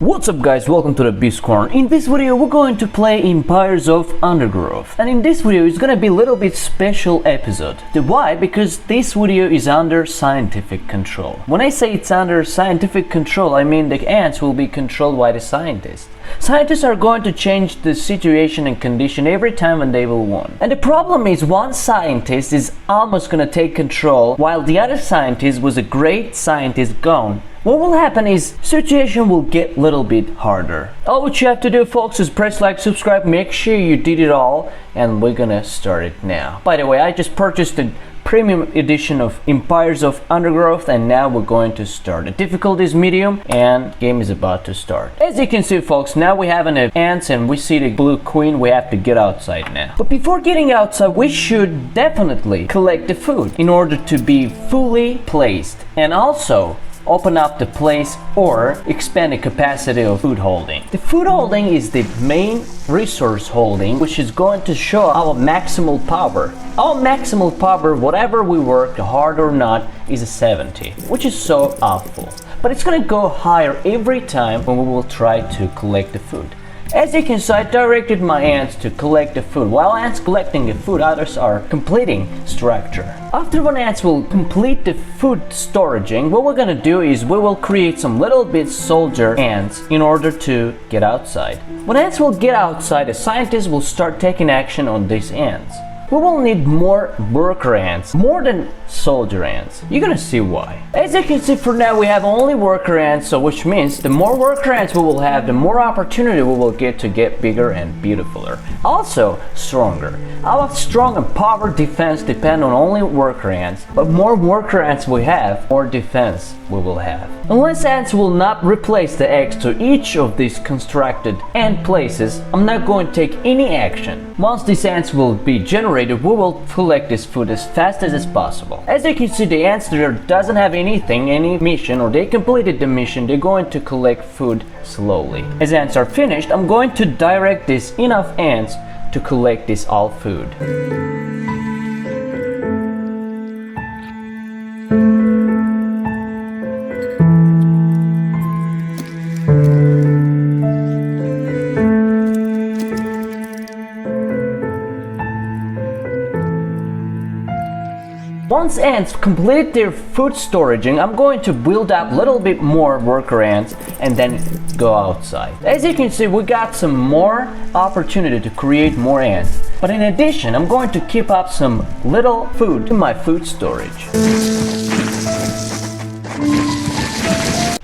What's up guys, welcome to the BeastCorn. In this video we're going to play Empires of Undergrowth. And in this video it's gonna be a little bit special episode. Why? Because this video is under scientific control. When I say it's under scientific control, I mean the ants will be controlled by the scientists. Scientists are going to change the situation and condition every time when they will want. And the problem is one scientist is almost gonna take control while the other scientist was a great scientist gone. What will happen is situation will get a little bit harder. All what you have to do folks is press like, subscribe, make sure you did it all, and we're gonna start it now. By the way, I just purchased the premium edition of Empires of Undergrowth and now we're going to start. The difficulty is medium and game is about to start. As you can see folks, now we have an ants and we see the blue queen. We have to get outside now. But before getting outside, we should definitely collect the food in order to be fully placed and also open up the place or expand the capacity of food holding. The food holding is the main resource holding, which is going to show our maximal power. Our maximal power, whatever we work, hard or not, is a 70, which is so awful. But it's gonna go higher every time when we will try to collect the food. As you can see, I directed my ants to collect the food. While ants collecting the food, others are completing structure. After one ants will complete the food storaging, what we're gonna do is we will create some little bit soldier ants in order to get outside. When ants will get outside, the scientists will start taking action on these ants. We will need more worker ants, more than soldier ants. You're gonna see why. As you can see, for now we have only worker ants, so which means the more worker ants we will have, the more opportunity we will get to get bigger and beautifuler. Also, stronger. Our strong and power defense depend on only worker ants, but more worker ants we have, more defense we will have. Unless ants will not replace the eggs to each of these constructed ant places, I'm not going to take any action. Once these ants will be generated, we will collect this food as fast as possible. As you can see, the ants there doesn't have anything, any mission, or they completed the mission. They're going to collect food slowly. As ants are finished, I'm going to direct these enough ants to collect this all food. Once ants complete their food storaging, I'm going to build up a little bit more worker ants and then go outside. As you can see, we got some more opportunity to create more ants. But in addition, I'm going to keep up some little food in my food storage.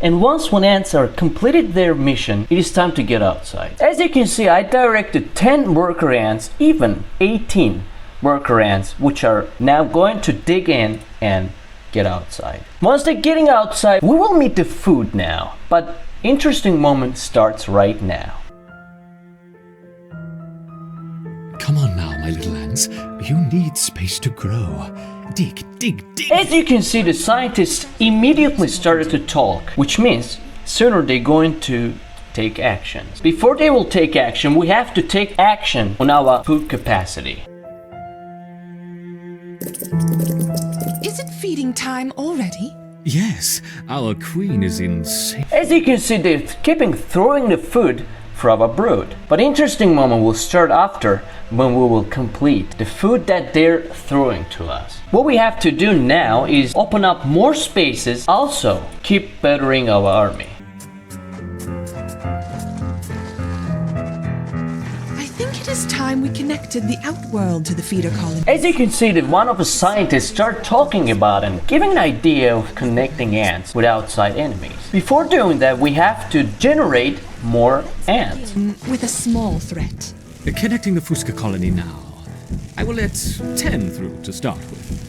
And once when ants are completed their mission, it is time to get outside. As you can see, I directed 10 worker ants, even 18 worker ants, which are now going to dig in and get outside. Once they're getting outside, we will meet the food now. But interesting moment starts right now. Come on now, my little ants. You need space to grow. Dig, dig, dig. As you can see, the scientists immediately started to talk, which means sooner they're going to take action. Before they will take action, we have to take action on our food capacity. Is it feeding time already? Yes, our queen is insane. As you can see, they're keeping throwing the food for our brood. But interesting moment will start after when we will complete the food that they're throwing to us. What we have to do now is open up more spaces, also keep bettering our army. It is time we connected the outworld to the feeder colony. As you can see, that one of the scientists start talking about and giving an idea of connecting ants with outside enemies. Before doing that, we have to generate more ants. With a small threat. Connecting the Fuska colony now. I will let 10 through to start with.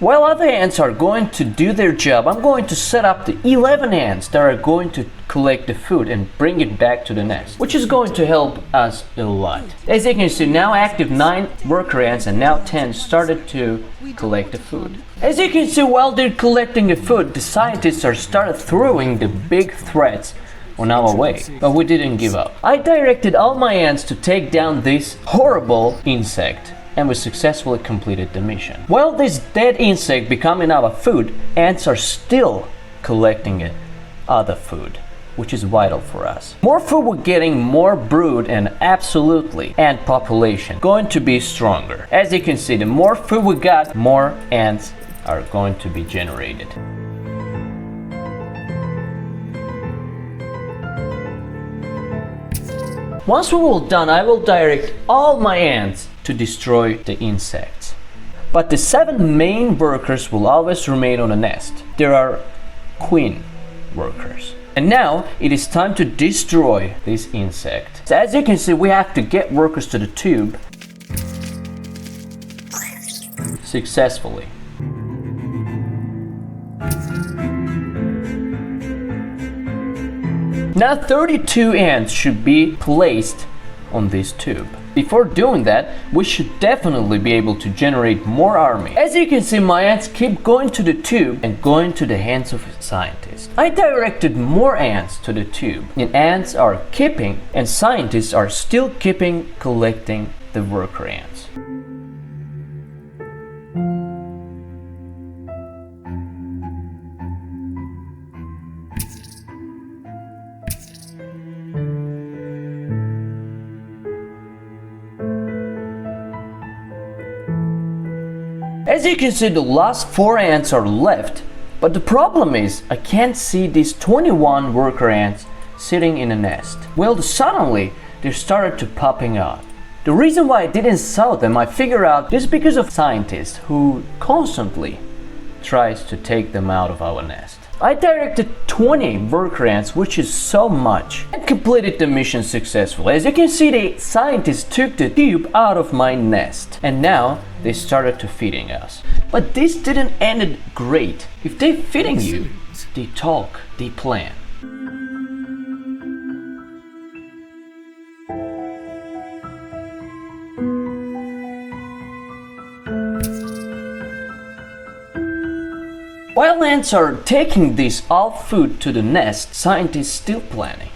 While other ants are going to do their job, I'm going to set up the 11 ants that are going to collect the food and bring it back to the nest, which is going to help us a lot. As you can see, now active 9 worker ants and now 10 started to collect the food. As you can see, while they're collecting the food, the scientists are started throwing the big threats on our way, but we didn't give up. I directed all my ants to take down this horrible insect. and we successfully completed the mission. While this dead insect becoming our food, ants are still collecting it other food, which is vital for us. More food we're getting, more brood and absolutely ant population going to be stronger. As you can see, the more food we got, more ants are going to be generated. Once we're all done, I will direct all my ants to destroy the insects. But the 7 main workers will always remain on the nest. There are queen workers. And now it is time to destroy this insect. So as you can see, we have to get workers to the tube successfully. Now 32 ants should be placed on this tube. Before doing that, we should definitely be able to generate more army. As you can see, my ants keep going to the tube and going to the hands of scientists. I directed more ants to the tube, and ants are keeping, and scientists are still keeping collecting the worker ants. As you can see, the last 4 ants are left, but the problem is I can't see these 21 worker ants sitting in a nest. Well, suddenly they started to popping out. The reason why I didn't saw them, I figured out, is because of scientists who constantly tries to take them out of our nest. I directed 20 worker ants, which is so much, and completed the mission successfully. As you can see, the scientists took the tube out of my nest, and now they started to feeding us. But this didn't end great. If they're feeding you, they talk, they plan. While ants are taking this all food to the nest, scientists still planning.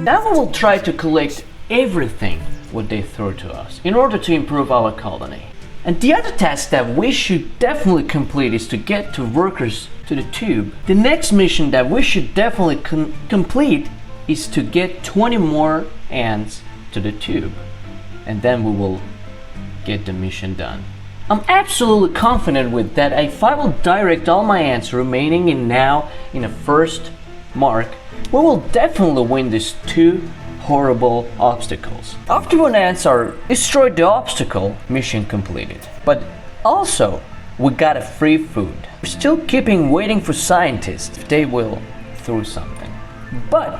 Now we will try to collect everything what they throw to us in order to improve our colony. And the other task that we should definitely complete is to get to workers to the tube. The next mission that we should definitely complete is to get 20 more ants to the tube. And then we will get the mission done. I'm absolutely confident with that. If I will direct all my ants remaining in a first mark, we will definitely win these 2 horrible obstacles. After when ants are destroyed the obstacle, mission completed. But also, we got a free food. We're still keeping waiting for scientists if they will throw something. But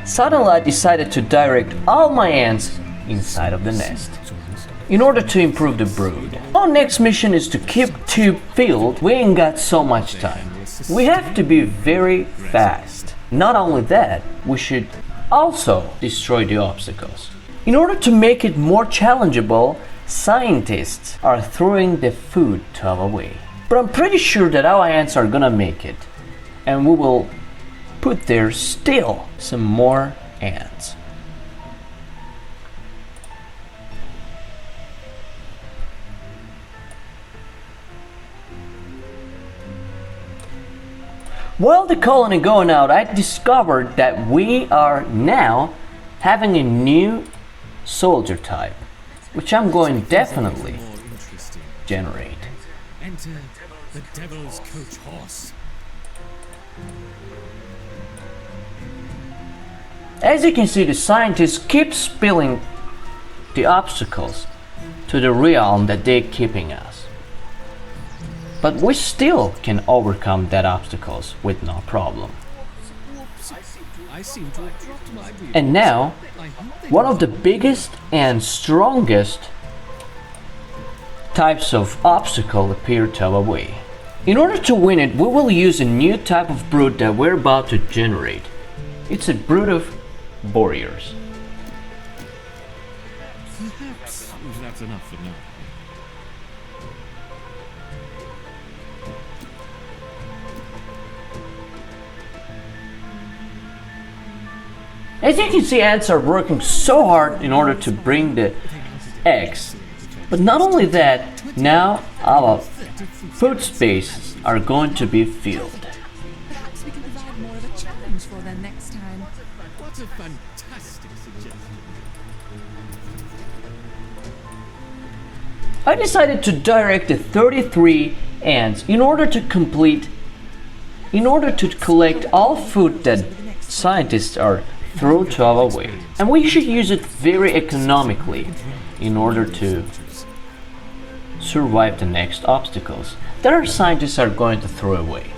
suddenly I decided to direct all my ants inside of the nest in order to improve the brood. Our next mission is to keep tube filled. We ain't got so much time. We have to be very fast. Not only that, we should also destroy the obstacles. In order to make it more challengeable, scientists are throwing the food to our way. But I'm pretty sure that our ants are gonna make it, and we will put there still some more ants. While the colony going out, I discovered that we are now having a new soldier type, which I'm going definitely generate. Enter the devil's coach horse. As you can see, the scientists keep spilling the obstacles to the realm that they're keeping us. But we still can overcome that obstacles with no problem. I seem to have dropped my wheel. And now, one of the biggest and strongest types of obstacle appear to our way. In order to win it, we will use a new type of brood that we're about to generate. It's a brood of warriors. Perhaps that's enough for now. As you can see, ants are working so hard in order to bring the eggs. But not only that, now our food spaces are going to be filled. Perhaps we can provide more of a challenge for them next time. What a fantastic suggestion. I decided to direct the 33 ants in order to collect all food that scientists are thrown to our way. And we should use it very economically in order to survive the next obstacles that our scientists are going to throw away.